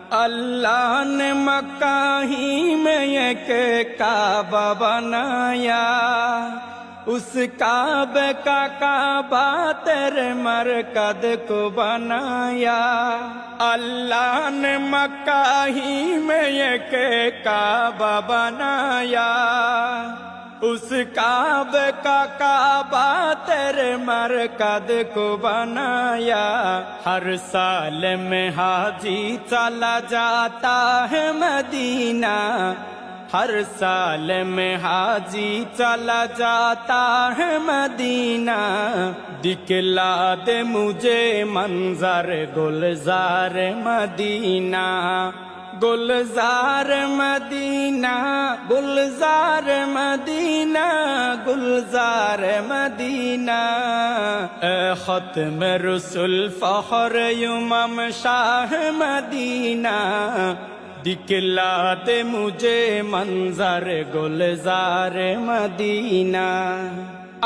اللہ نے مکہ ہی میں ایک کعبہ بنایا، اس کعبے کا کعبہ تیرے مرکز کو بنایا۔ اللہ نے مکہ ہی میں ایک کعبہ بنایا، اس کعبے کا کعبہ تیرے مرکز کو بنایا۔ ہر سال میں حاجی چلا جاتا ہے مدینہ، ہر سال میں حاجی چلا جاتا ہے مدینہ۔ دکھلا دے مجھے منظر گلزار مدینہ، گلزار مدینہ، گلزار مدینہ، گلزار مدینہ۔ اے ختم رسول فخر امم شاہ مدینہ، دکھلا دے مجھے منظر گلزار مدینہ۔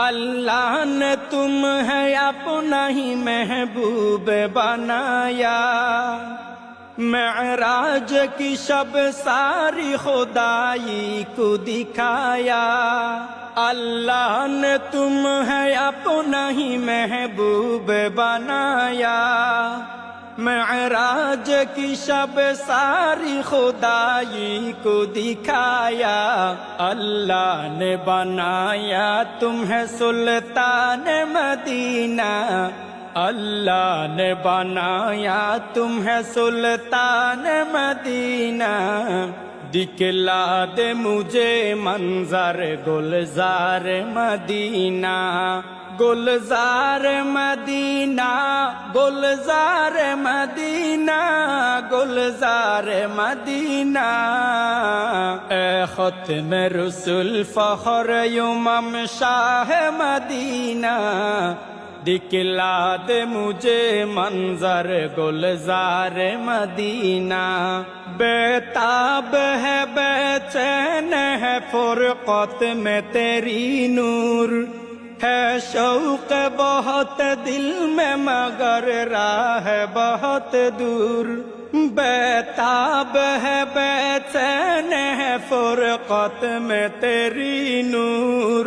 اللہ نے تم ہے اپنا ہی محبوب بنایا، معراج کی شب ساری خدائی کو دکھایا۔ اللہ نے تم ہے اپنا ہی محبوب بنایا، معراج کی شب ساری خدائی کو دکھایا۔ اللہ نے بنایا تمہیں سلطان مدینہ، اللہ نے بنایا تمہیں سلطان مدینہ۔ دکھلا دے مجھے منظر گلزار مدینہ، گلزار مدینہ، گلزار مدینہ، گلزار مدینہ۔ اے ختم رسول فخر امم شاہ مدینہ، دکھلا دے مجھے منظر گلزار مدینہ۔ بیتاب ہے بے چین ہے فرقت میں تیری نور، ہے شوق بہت دل میں مگر راہ بہت دور۔ بیتاب ہے بے چین ہے فرقت میں تیری نور،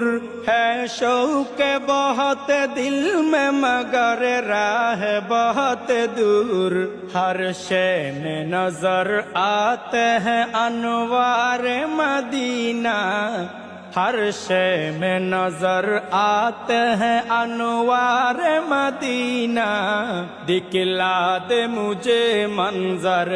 ہے شوق بہت دل میں مگر راہ بہت دور۔ ہر شے میں نظر آتے ہیں انوار مدینہ، ہر شے میں نظر آتے ہیں انوار مدینہ۔ دکھلا دے مجھے منظر